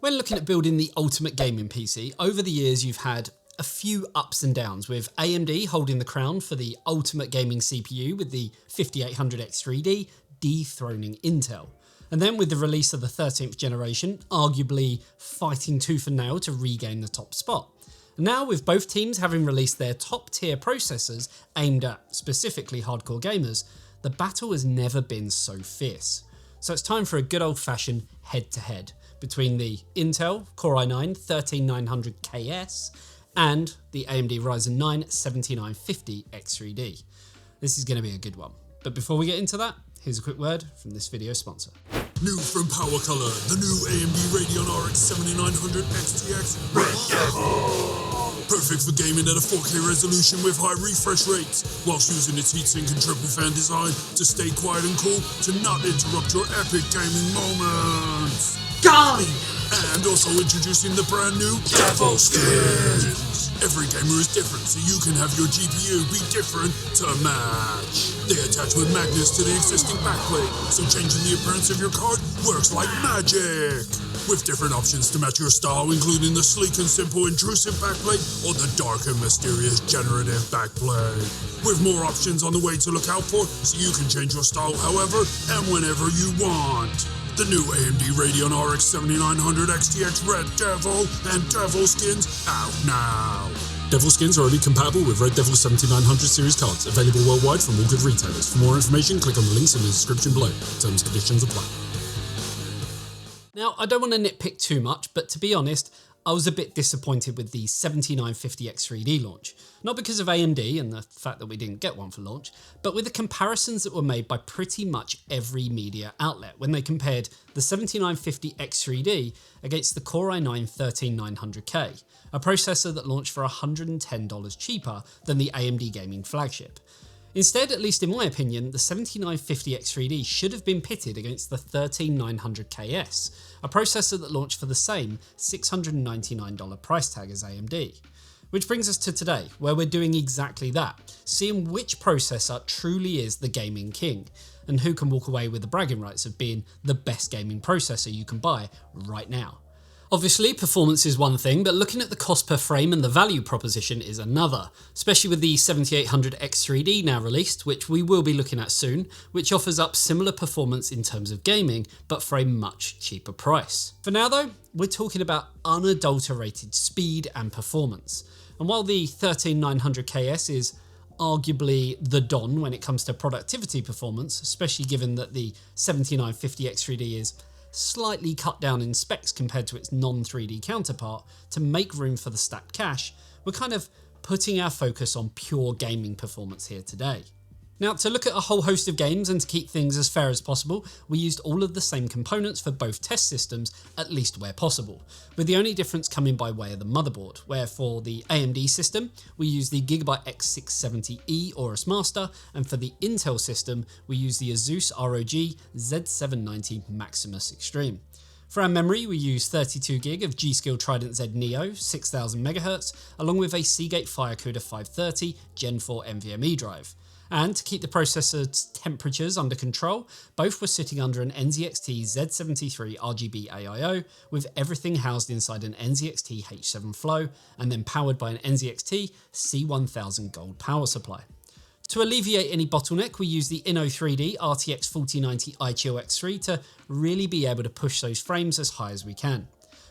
When looking at building the ultimate gaming PC, over the years you've had a few ups and downs, with AMD holding the crown for the ultimate gaming CPU with the 5800X3D dethroning Intel. And then with the release of the 13th generation, arguably fighting tooth and nail to regain the top spot. Now with both teams having released their top tier processors aimed at specifically hardcore gamers, the battle has never been so fierce. So it's time for a good old fashioned head to head between the Intel Core i9-13900KS and the AMD Ryzen 9 7950X3D. This is going to be a good one. But before we get into that, here's a quick word from this video sponsor. New from Power Color, the new AMD Radeon RX 7900 XTX Red Devil. Perfect for gaming at a 4K resolution with high refresh rates, whilst using its heatsink and triple fan design to stay quiet and cool to not interrupt your epic gaming moments. Golly! And also introducing the brand new Devil Skins. Every gamer is different, so you can have your GPU be different to match. They attach with magnets to the existing backplate, so changing the appearance of your card works like magic. With different options to match your style, including the sleek and simple intrusive backplate or the dark and mysterious generative backplate. With more options on the way to look out for, so you can change your style however and whenever you want. The new AMD Radeon RX 7900 XTX Red Devil and Devil Skins out now. Devil Skins are only compatible with Red Devil 7900 series cards, available worldwide from all good retailers. For more information, click on the links in the description below. Terms and conditions apply. Now, I don't want to nitpick too much, but to be honest, I was a bit disappointed with the 7950X3D launch. Not because of AMD and the fact that we didn't get one for launch, but with the comparisons that were made by pretty much every media outlet when they compared the 7950X3D against the Core i9-13900K, a processor that launched for $110 cheaper than the AMD gaming flagship. Instead, at least in my opinion, the 7950X3D should have been pitted against the 13900KS, a processor that launched for the same $699 price tag as AMD. Which brings us to today, where we're doing exactly that, seeing which processor truly is the gaming king, and who can walk away with the bragging rights of being the best gaming processor you can buy right now. Obviously, performance is one thing, but looking at the cost per frame and the value proposition is another, especially with the 7800X3D now released, which we will be looking at soon, which offers up similar performance in terms of gaming, but for a much cheaper price. For now though, we're talking about unadulterated speed and performance. And while the 13900KS is arguably the Don when it comes to productivity performance, especially given that the 7950X3D is slightly cut down in specs compared to its non-3D counterpart to make room for the stacked cache, we're kind of putting our focus on pure gaming performance here today. Now, to look at a whole host of games and to keep things as fair as possible, we used all of the same components for both test systems, at least where possible, with the only difference coming by way of the motherboard, where for the AMD system, we used the Gigabyte X670E Aorus Master, and for the Intel system, we used the Asus ROG Z790 Maximus Extreme. For our memory, we used 32GB of G.Skill Trident Z Neo 6000MHz, along with a Seagate Firecuda 530 Gen 4 NVMe drive. And to keep the processor's temperatures under control, both were sitting under an NZXT Z73 RGB AIO, with everything housed inside an NZXT H7 Flow, and then powered by an NZXT C1000 Gold power supply. To alleviate any bottleneck, we used the Inno3D RTX 4090 iChill X3 to really be able to push those frames as high as we can.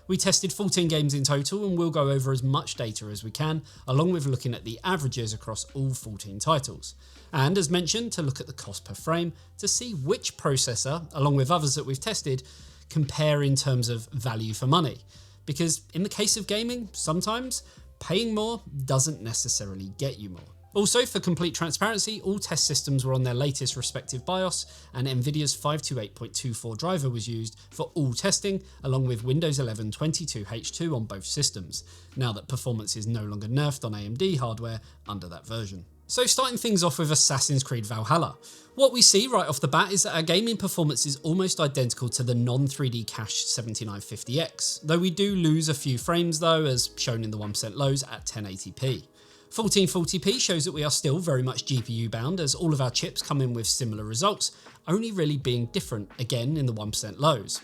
We tested 14 games in total, and we'll go over as much data as we can, along with looking at the averages across all 14 titles. And as mentioned, to look at the cost per frame to see which processor, along with others that we've tested, compare in terms of value for money. Because in the case of gaming, sometimes paying more doesn't necessarily get you more. Also, for complete transparency, all test systems were on their latest respective BIOS, and Nvidia's 528.24 driver was used for all testing, along with Windows 11 22H2 on both systems, now that performance is no longer nerfed on AMD hardware under that version. So starting things off with Assassin's Creed Valhalla. What we see right off the bat is that our gaming performance is almost identical to the non-3D cached 7950X, though we do lose a few frames though, as shown in the 1% lows at 1080p. 1440p shows that we are still very much GPU bound, as all of our chips come in with similar results, only really being different again in the 1% lows.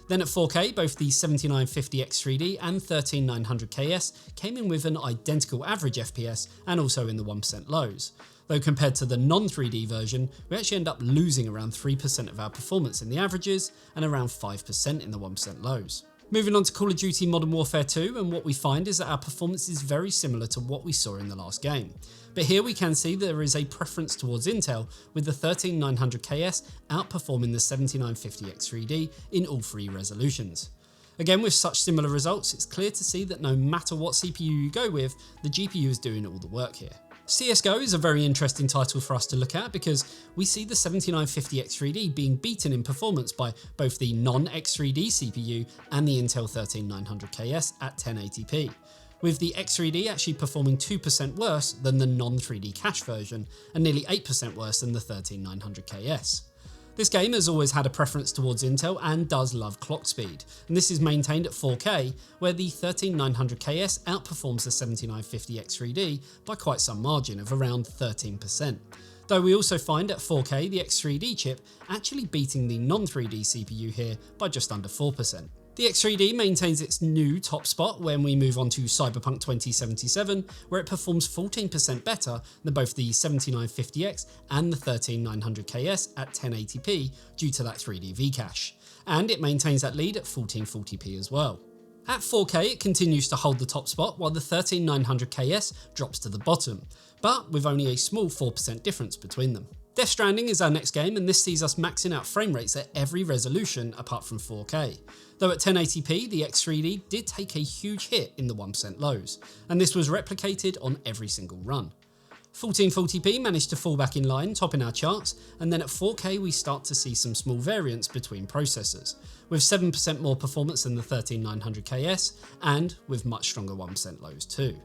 Then at 4K, both the 7950X3D and 13900KS came in with an identical average FPS and also in the 1% lows. Though compared to the non-3D version, we actually end up losing around 3% of our performance in the averages and around 5% in the 1% lows. Moving on to Call of Duty Modern Warfare 2, and what we find is that our performance is very similar to what we saw in the last game. But here we can see there is a preference towards Intel, with the 13900KS outperforming the 7950X3D in all three resolutions. Again, with such similar results, it's clear to see that no matter what CPU you go with, the GPU is doing all the work here. CSGO is a very interesting title for us to look at because we see the 7950X3D being beaten in performance by both the non-X3D CPU and the Intel 13900KS at 1080p, with the X3D actually performing 2% worse than the non-3D cache version and nearly 8% worse than the 13900KS. This game has always had a preference towards Intel and does love clock speed, and this is maintained at 4K, where the 13900KS outperforms the 7950X3D by quite some margin of around 13%. Though we also find at 4K the X3D chip actually beating the non-3D CPU here by just under 4%. The X3D maintains its new top spot when we move on to Cyberpunk 2077, where it performs 14% better than both the 7950X and the 13900KS at 1080p due to that 3D V-cache, and it maintains that lead at 1440p as well. At 4K it continues to hold the top spot while the 13900KS drops to the bottom, but with only a small 4% difference between them. Death Stranding is our next game, and this sees us maxing out frame rates at every resolution apart from 4K. Though at 1080p, the X3D did take a huge hit in the 1% lows, and this was replicated on every single run. 1440p managed to fall back in line, topping our charts, and then at 4K we start to see some small variance between processors, with 7% more performance than the 13900KS, and with much stronger 1% lows too.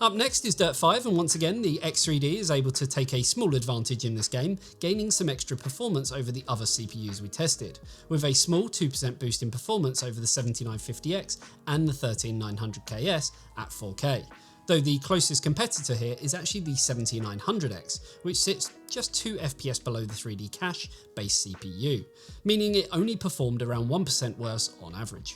Up next is Dirt 5, and once again the X3D is able to take a small advantage in this game, gaining some extra performance over the other CPUs we tested, with a small 2% boost in performance over the 7950X and the 13900KS at 4K. Though the closest competitor here is actually the 7900X, which sits just 2 FPS below the 3D cache base CPU, meaning it only performed around 1% worse on average.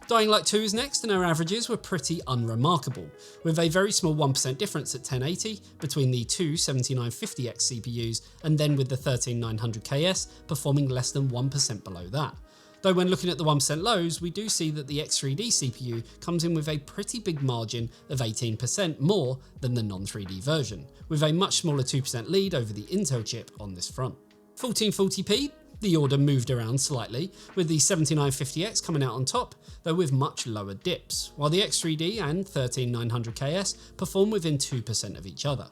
Dying Light 2 is next, and our averages were pretty unremarkable, with a very small 1% difference at 1080 between the two 7950X CPUs, and then with the 13900KS performing less than 1% below that. Though when looking at the 1% lows, we do see that the X3D CPU comes in with a pretty big margin of 18% more than the non-3D version, with a much smaller 2% lead over the Intel chip on this front. 1440p, the order moved around slightly, with the 7950X coming out on top, though with much lower dips, while the X3D and 13900KS perform within 2% of each other.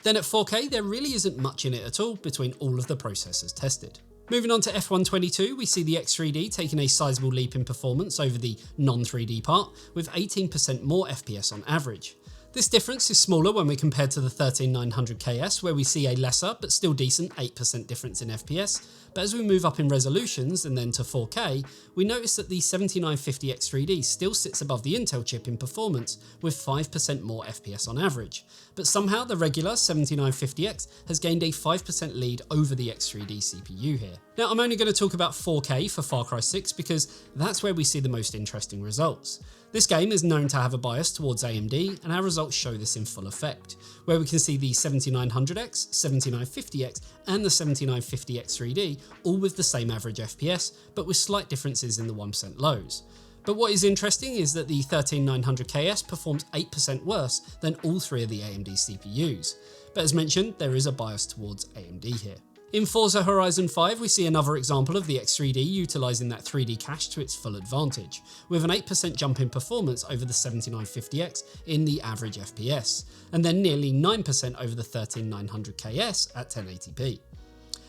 Then at 4K there really isn't much in it at all between all of the processors tested. Moving on to F122, we see the X3D taking a sizable leap in performance over the non-3D part, with 18% more FPS on average. This difference is smaller when we compare to the 13900KS, where we see a lesser but still decent 8% difference in FPS, but as we move up in resolutions and then to 4K, we notice that the 7950X3D still sits above the Intel chip in performance with 5% more FPS on average, but somehow the regular 7950X has gained a 5% lead over the X3D CPU here. Now I'm only going to talk about 4K for Far Cry 6 because that's where we see the most interesting results. This game is known to have a bias towards AMD, and our results show this in full effect, where we can see the 7900X, 7950X and the 7950X3D all with the same average FPS, but with slight differences in the 1% lows. But what is interesting is that the 13900KS performs 8% worse than all three of the AMD CPUs. But as mentioned, there is a bias towards AMD here. In Forza Horizon 5, we see another example of the X3D utilising that 3D cache to its full advantage, with an 8% jump in performance over the 7950X in the average FPS, and then nearly 9% over the 13900KS at 1080p.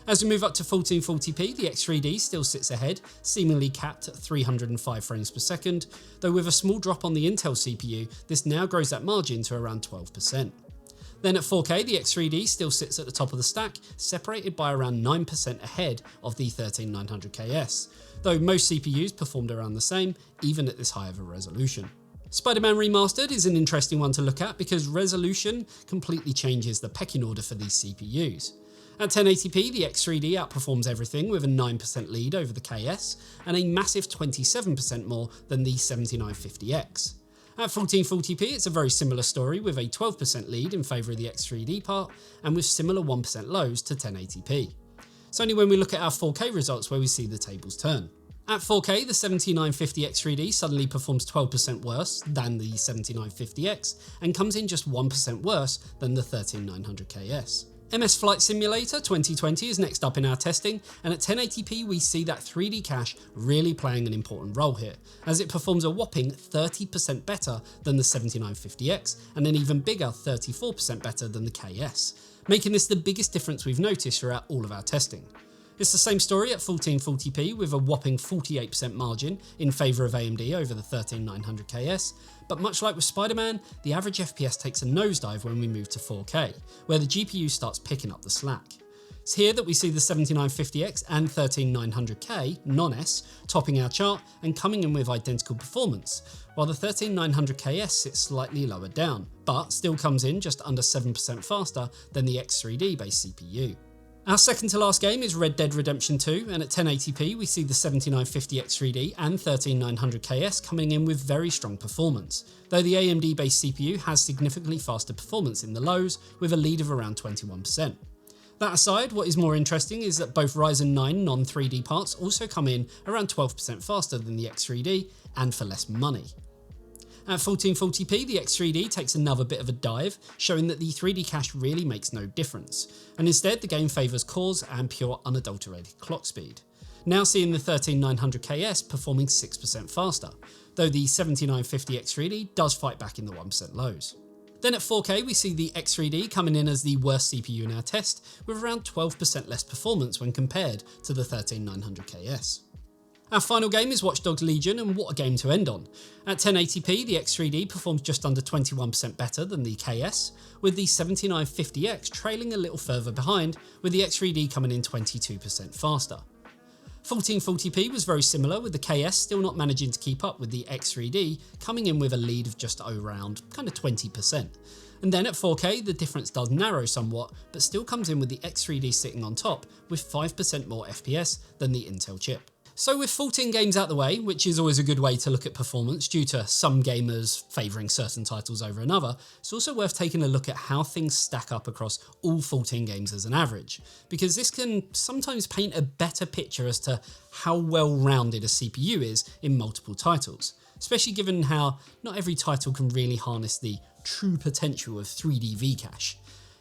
As we move up to 1440p, the X3D still sits ahead, seemingly capped at 305 frames per second, though with a small drop on the Intel CPU, this now grows that margin to around 12%. Then at 4K, the X3D still sits at the top of the stack, separated by around 9% ahead of the 13900KS, though most CPUs performed around the same, even at this high of a resolution. Spider-Man Remastered is an interesting one to look at because resolution completely changes the pecking order for these CPUs. At 1080p, the X3D outperforms everything with a 9% lead over the KS and a massive 27% more than the 7950X. At 1440p, it's a very similar story with a 12% lead in favour of the X3D part and with similar 1% lows to 1080p. It's only when we look at our 4K results where we see the tables turn. At 4K, the 7950 X3D suddenly performs 12% worse than the 7950X and comes in just 1% worse than the 13900KS. MS Flight Simulator 2020 is next up in our testing, and at 1080p we see that 3D cache really playing an important role here, as it performs a whopping 30% better than the 7950X and an even bigger 34% better than the KS, making this the biggest difference we've noticed throughout all of our testing. It's the same story at 1440p with a whopping 48% margin in favour of AMD over the 13900KS, but much like with Spider-Man, the average FPS takes a nosedive when we move to 4K, where the GPU starts picking up the slack. It's here that we see the 7950X and 13900K, non-S, topping our chart and coming in with identical performance, while the 13900KS sits slightly lower down, but still comes in just under 7% faster than the X3D based CPU. Our second to last game is Red Dead Redemption 2, and at 1080p we see the 7950 X3D and 13900KS coming in with very strong performance, though the AMD based CPU has significantly faster performance in the lows with a lead of around 21%. That aside, what is more interesting is that both Ryzen 9 non-3D parts also come in around 12% faster than the X3D and for less money. At 1440p, the X3D takes another bit of a dive, showing that the 3D cache really makes no difference, and instead the game favours cores and pure unadulterated clock speed. Now seeing the 13900KS performing 6% faster, though the 7950 X3D does fight back in the 1% lows. Then at 4K we see the X3D coming in as the worst CPU in our test, with around 12% less performance when compared to the 13900KS. Our final game is Watch Dogs Legion, and what a game to end on. At 1080p, the X3D performs just under 21% better than the KS, with the 7950X trailing a little further behind, with the X3D coming in 22% faster. 1440p was very similar, with the KS still not managing to keep up with the X3D, coming in with a lead of just around kind of 20%. And then at 4K, the difference does narrow somewhat, but still comes in with the X3D sitting on top, with 5% more FPS than the Intel chip. So with 14 games out the way, which is always a good way to look at performance due to some gamers favouring certain titles over another, it's also worth taking a look at how things stack up across all 14 games as an average, because this can sometimes paint a better picture as to how well-rounded a CPU is in multiple titles, especially given how not every title can really harness the true potential of 3D V-cache.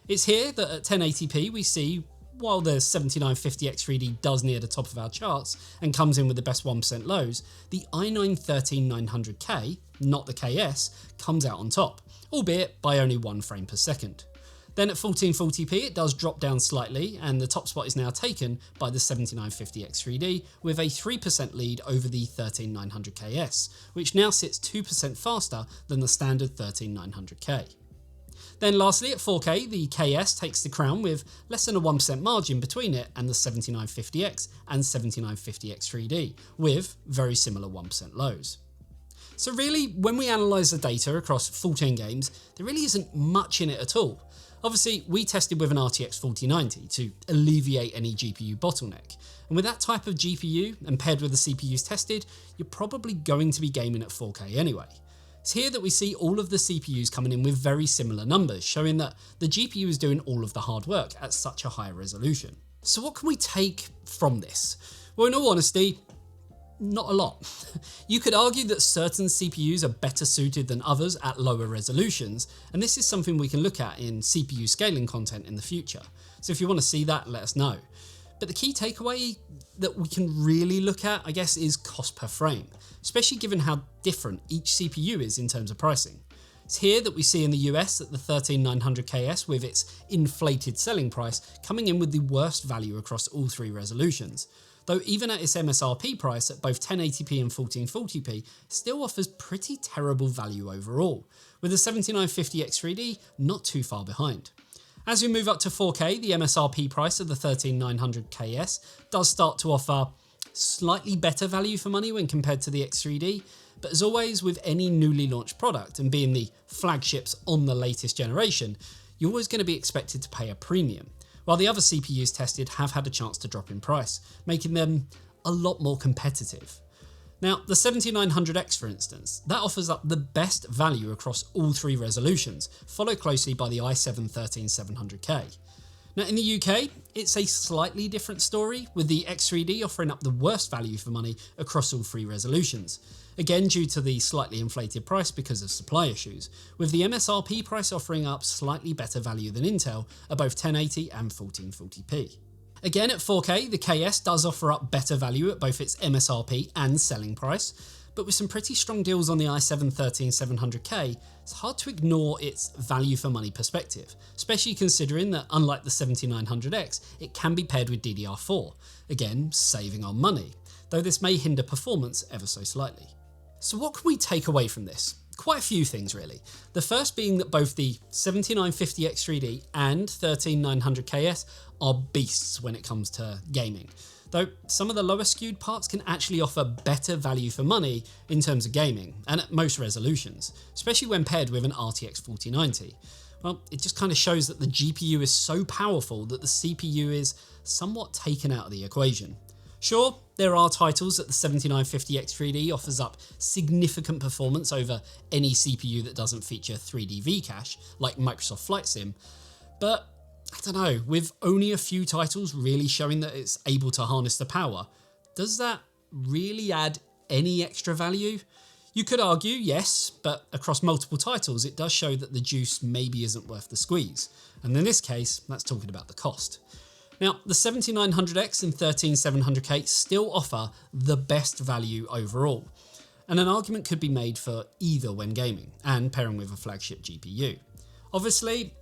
It's here that at 1080p we see, while the 7950 X3D does near the top of our charts and comes in with the best 1% lows, the i9-13900K, not the KS, comes out on top, albeit by only 1 frame per second. Then at 1440p it does drop down slightly, and the top spot is now taken by the 7950 X3D with a 3% lead over the 13900KS, which now sits 2% faster than the standard 13900K. Then lastly, at 4K, the KS takes the crown with less than a 1% margin between it and the 7950X and 7950 X3D, with very similar 1% lows. So really, when we analyse the data across 14 games, there really isn't much in it at all. Obviously, we tested with an RTX 4090 to alleviate any GPU bottleneck, and with that type of GPU and paired with the CPUs tested, you're probably going to be gaming at 4K anyway. It's here that we see all of the CPUs coming in with very similar numbers, showing that the GPU is doing all of the hard work at such a high resolution. So what can we take from this? Well, in all honesty, not a lot. You could argue that certain CPUs are better suited than others at lower resolutions, and this is something we can look at in CPU scaling content in the future. So if you want to see that, let us know. But the key takeaway that we can really look at, I guess, is cost per frame, especially given how different each CPU is in terms of pricing. It's here that we see in the US that the 13900KS with its inflated selling price coming in with the worst value across all 3 resolutions, though even at its MSRP price at both 1080p and 1440p still offers pretty terrible value overall, with the 7950 X3D not too far behind. As we move up to 4K, the MSRP price of the 13900KS does start to offer slightly better value for money when compared to the X3D, but as always with any newly launched product and being the flagships on the latest generation, you're always going to be expected to pay a premium, while the other CPUs tested have had a chance to drop in price, making them a lot more competitive. Now, the 7900X, for instance, that offers up the best value across all three resolutions, followed closely by the i7-13700K. Now, in the UK, it's a slightly different story, with the X3D offering up the worst value for money across all three resolutions. Again, due to the slightly inflated price because of supply issues, with the MSRP price offering up slightly better value than Intel at both 1080 and 1440p. Again, at 4K, the KS does offer up better value at both its MSRP and selling price, but with some pretty strong deals on the i7-13700K, it's hard to ignore its value for money perspective, especially considering that unlike the 7900X, it can be paired with DDR4, again saving on money, though this may hinder performance ever so slightly. So what can we take away from this? Quite a few things really. The first being that both the 7950X3D and 13900KS are beasts when it comes to gaming, though some of the lower skewed parts can actually offer better value for money in terms of gaming, and at most resolutions, especially when paired with an RTX 4090. Well, it just kind of shows that the GPU is so powerful that the CPU is somewhat taken out of the equation. Sure, there are titles that the 7950X3D offers up significant performance over any CPU that doesn't feature 3D V-Cache, like Microsoft Flight Sim, but I don't know, with only a few titles really showing that it's able to harness the power, does that really add any extra value? You could argue, yes, but across multiple titles, it does show that the juice maybe isn't worth the squeeze. And in this case, that's talking about the cost. Now, the 7900X and 13700K still offer the best value overall, and an argument could be made for either when gaming and pairing with a flagship GPU. Obviously,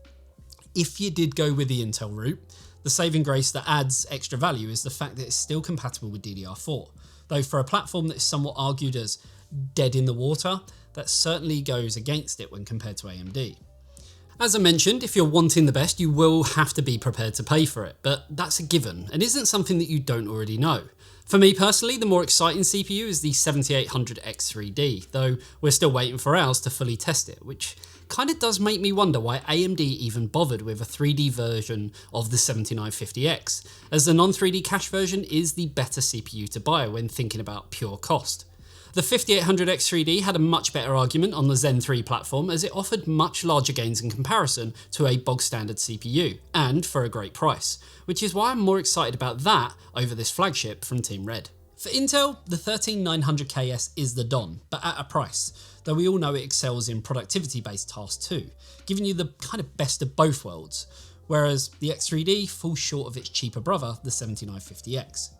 if you did go with the Intel route, the saving grace that adds extra value is the fact that it's still compatible with DDR4, though for a platform that is somewhat argued as dead in the water, that certainly goes against it when compared to AMD. As I mentioned, if you're wanting the best, you will have to be prepared to pay for it, but that's a given and isn't something that you don't already know. For me personally, the more exciting CPU is the 7800X3D, though we're still waiting for ours to fully test it, which kind of does make me wonder why AMD even bothered with a 3D version of the 7950X, as the non-3D cache version is the better CPU to buy when thinking about pure cost. The 5800X3D had a much better argument on the Zen 3 platform, as it offered much larger gains in comparison to a bog standard CPU, and for a great price, which is why I'm more excited about that over this flagship from Team Red. For Intel, the 13900KS is the Don, but at a price, though we all know it excels in productivity-based tasks too, giving you the kind of best of both worlds, whereas the X3D falls short of its cheaper brother, the 7950X.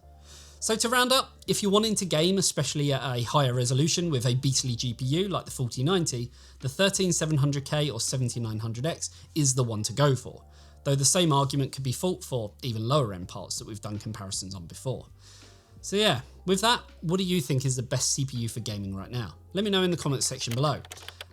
So to round up, if you're wanting to game, especially at a higher resolution with a beastly GPU like the 4090, the 13700K or 7900X is the one to go for, though the same argument could be fought for even lower end parts that we've done comparisons on before. So yeah, with that, what do you think is the best CPU for gaming right now? Let me know in the comments section below.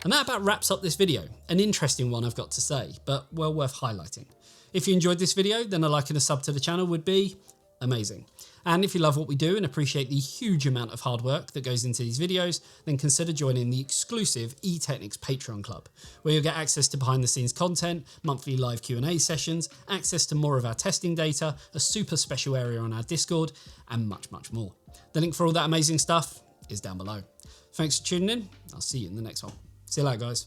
And that about wraps up this video. An interesting one, I've got to say, but well worth highlighting. If you enjoyed this video, then a like and a sub to the channel would be amazing. And if you love what we do and appreciate the huge amount of hard work that goes into these videos, then consider joining the exclusive eTeknix Patreon Club, where you'll get access to behind the scenes content, monthly live Q&A sessions, access to more of our testing data, a super special area on our Discord, and much, much more. The link for all that amazing stuff is down below. Thanks for tuning in. I'll see you in the next one. See you later, guys.